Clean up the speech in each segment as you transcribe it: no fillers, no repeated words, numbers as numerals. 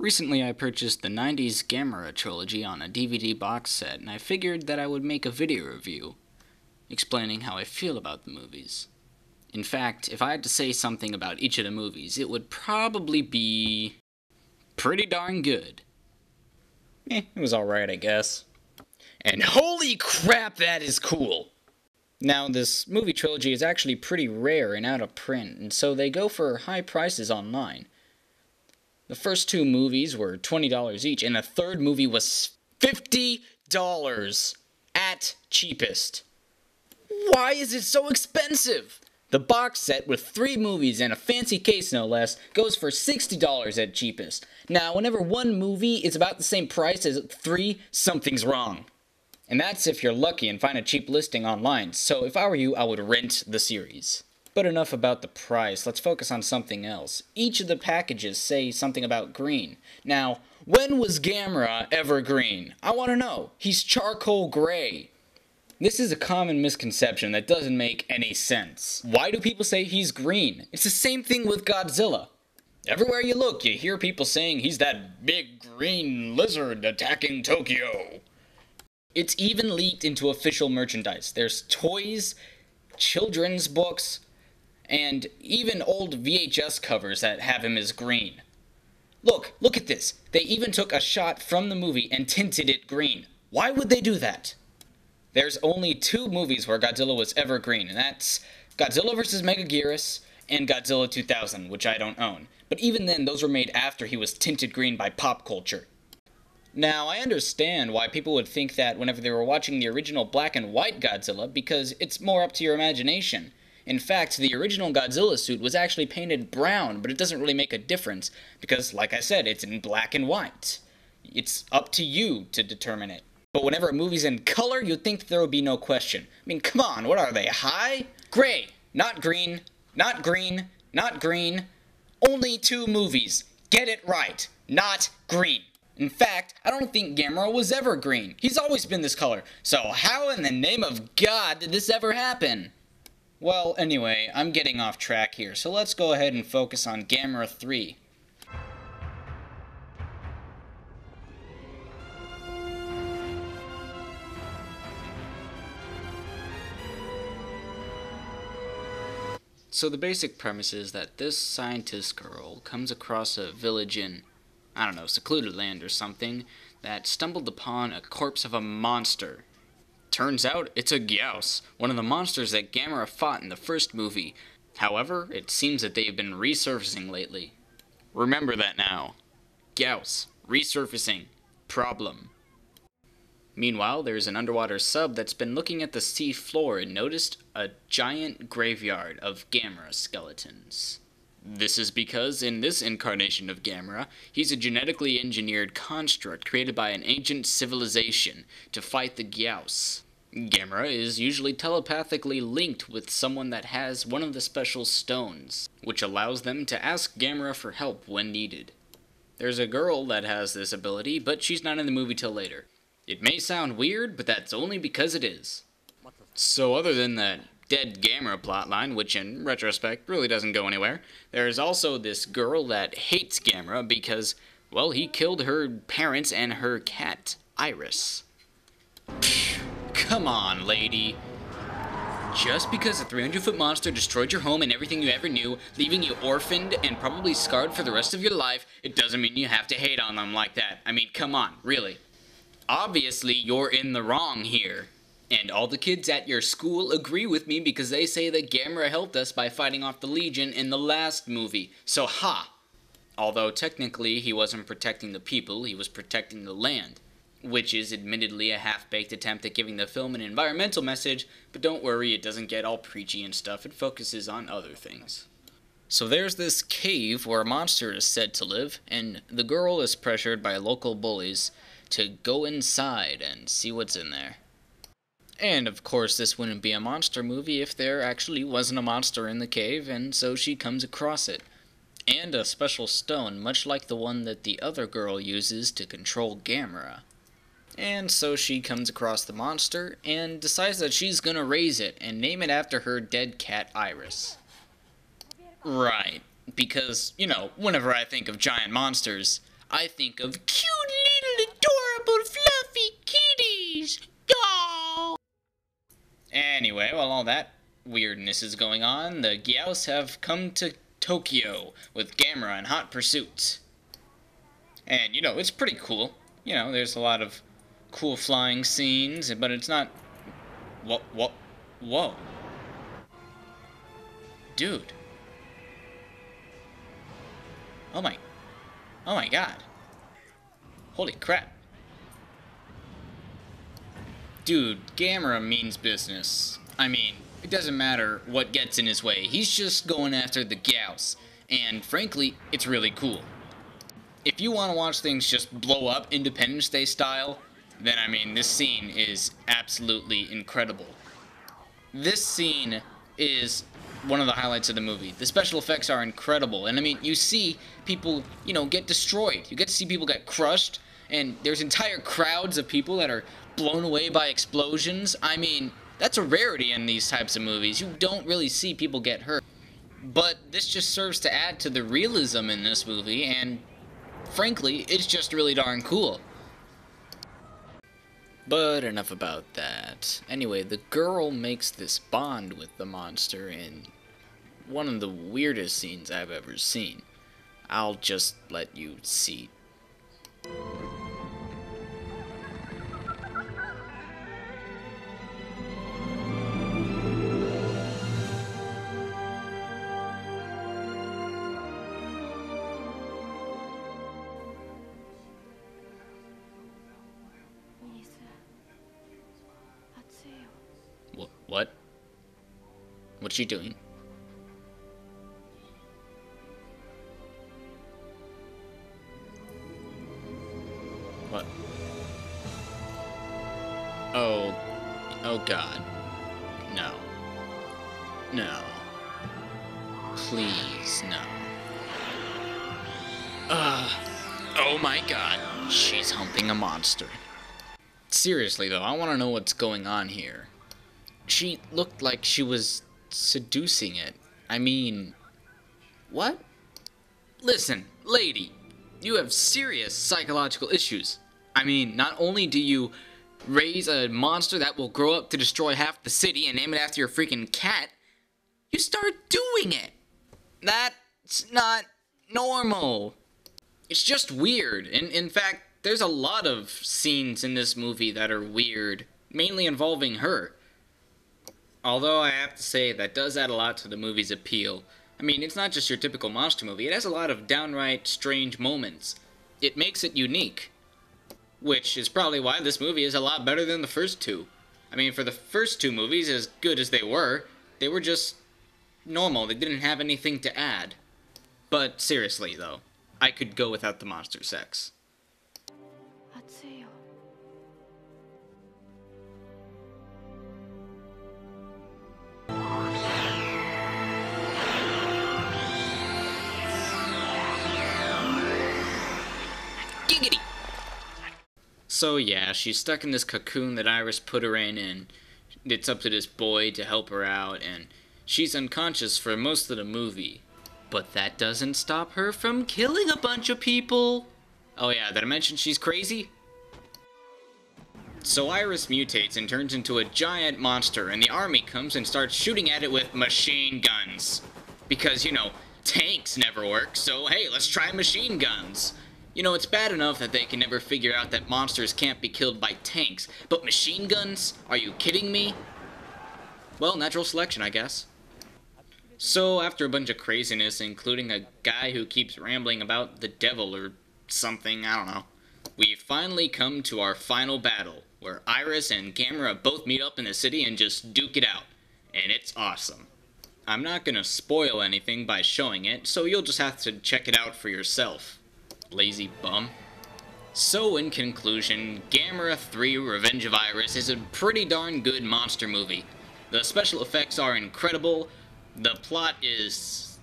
Recently I purchased the 90s Gamera trilogy on a DVD box set, and I figured that I would make a video review, explaining how I feel about the movies. In fact, if I had to say something about each of the movies, it would probably be pretty darn good. It was alright, I guess. And holy crap, that is cool! Now, this movie trilogy is actually pretty rare and out of print, and so they go for high prices online. The first two movies were $20 each, and the third movie was $50 at cheapest. Why is it so expensive? The box set with 3 movies and a fancy case no less goes for $60 at cheapest. Now, whenever one movie is about the same price as 3, something's wrong. And that's if you're lucky and find a cheap listing online, so if I were you, I would rent the series. But enough about the price, let's focus on something else. Each of the packages say something about green. Now, when was Gamera ever green? I want to know. He's charcoal gray. This is a common misconception that doesn't make any sense. Why do people say he's green? It's the same thing with Godzilla. Everywhere you look, you hear people saying he's that big green lizard attacking Tokyo. It's even leaked into official merchandise. There's toys, children's books, and even old VHS covers that have him as green. Look at this. They even took a shot from the movie and tinted it green. Why would they do that? There's only 2 movies where Godzilla was ever green, and that's Godzilla vs. Megaguirus and Godzilla 2000, which I don't own. But even then, those were made after he was tinted green by pop culture. Now, I understand why people would think that whenever they were watching the original black and white Godzilla, because it's more up to your imagination. In fact, the original Godzilla suit was actually painted brown, but it doesn't really make a difference, because, like I said, it's in black and white. It's up to you to determine it. But whenever a movie's in color, you'd think that there would be no question. I mean, come on, what are they, high? Gray, not green, not green, not green. Only 2 movies. Get it right, not green. In fact, I don't think Gamera was ever green. He's always been this color. So how in the name of God did this ever happen? Well, anyway, I'm getting off track here, so let's go ahead and focus on Gamera 3. So the basic premise is that this scientist girl comes across a village in, I don't know, secluded land or something, that stumbled upon a corpse of a monster. Turns out it's a Gyaos, one of the monsters that Gamera fought in the first movie. However, it seems that they've been resurfacing lately. Remember that now. Gyaos, resurfacing, problem. Meanwhile, there's an underwater sub that's been looking at the sea floor and noticed a giant graveyard of Gamera skeletons. This is because, in this incarnation of Gamera, he's a genetically engineered construct created by an ancient civilization to fight the Gyaos. Gamera is usually telepathically linked with someone that has one of the special stones, which allows them to ask Gamera for help when needed. There's a girl that has this ability, but she's not in the movie till later. It may sound weird, but that's only because it is. So other than that dead Gamera plotline, which in retrospect really doesn't go anywhere, there's also this girl that hates Gamera because, well, he killed her parents and her cat, Iris. Psh, come on, lady. Just because a 300-foot monster destroyed your home and everything you ever knew, leaving you orphaned and probably scarred for the rest of your life, it doesn't mean you have to hate on them like that. I mean, come on, really. Obviously, you're in the wrong here. And all the kids at your school agree with me because they say that Gamera helped us by fighting off the Legion in the last movie. So, ha! Although technically he wasn't protecting the people, he was protecting the land. Which is admittedly a half-baked attempt at giving the film an environmental message, but don't worry, it doesn't get all preachy and stuff, it focuses on other things. So there's this cave where a monster is said to live, and the girl is pressured by local bullies to go inside and see what's in there. And of course this wouldn't be a monster movie if there actually wasn't a monster in the cave, and so she comes across it. And a special stone, much like the one that the other girl uses to control Gamera. And so she comes across the monster, and decides that she's gonna raise it, and name it after her dead cat Iris. Right, because, you know, whenever I think of giant monsters, I think of cute little adorable fluffy kitties. Aww. Anyway, while all that weirdness is going on, the Gyaos have come to Tokyo with Gamera in hot pursuit. And, it's pretty cool. There's a lot of cool flying scenes, but it's not... Whoa. Dude. Oh my god. Holy crap. Dude, Gamera means business. I mean, it doesn't matter what gets in his way. He's just going after the Gyaos. And frankly, it's really cool. If you want to watch things just blow up Independence Day style, then I mean, this scene is absolutely incredible. This scene is one of the highlights of the movie. The special effects are incredible, and I mean, you see people, get destroyed. You get to see people get crushed, and there's entire crowds of people that are blown away by explosions. I mean, that's a rarity in these types of movies. You don't really see people get hurt. But this just serves to add to the realism in this movie, and frankly, it's just really darn cool. But enough about that. Anyway, the girl makes this bond with the monster in one of the weirdest scenes I've ever seen. I'll just let you see. What? What's she doing? What? Oh God. No. No. Please, no. Oh my God. She's humping a monster. Seriously though, I want to know what's going on here. She looked like she was seducing it. I mean, what? Listen, lady, you have serious psychological issues. I mean, not only do you raise a monster that will grow up to destroy half the city and name it after your freaking cat, you start doing it. That's not normal. It's just weird. And in fact, there's a lot of scenes in this movie that are weird, mainly involving her. Although I have to say, that does add a lot to the movie's appeal. I mean, it's not just your typical monster movie, it has a lot of downright strange moments. It makes it unique. Which is probably why this movie is a lot better than the first two. I mean, for the first two movies, as good as they were just normal, they didn't have anything to add. But seriously, though, I could go without the monster sex. Giggity! So yeah, she's stuck in this cocoon that Iris put her in, and it's up to this boy to help her out, and she's unconscious for most of the movie. But that doesn't stop her from killing a bunch of people! Oh yeah, did I mention she's crazy? So Iris mutates and turns into a giant monster, and the army comes and starts shooting at it with machine guns. Because, tanks never work, so hey, let's try machine guns. It's bad enough that they can never figure out that monsters can't be killed by tanks, but machine guns? Are you kidding me? Well, natural selection, I guess. So, after a bunch of craziness, including a guy who keeps rambling about the devil or something, I don't know, we finally come to our final battle, where Iris and Gamera both meet up in the city and just duke it out. And it's awesome. I'm not gonna spoil anything by showing it, so you'll just have to check it out for yourself. Lazy bum. So in conclusion, Gamera 3 Revenge of Iris is a pretty darn good monster movie. The special effects are incredible, the plot is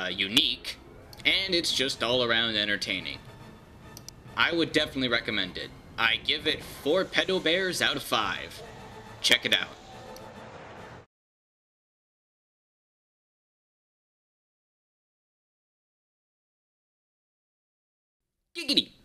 unique, and it's just all around entertaining. I would definitely recommend it. I give it 4 pedo bears out of 5. Check it out. Giggity!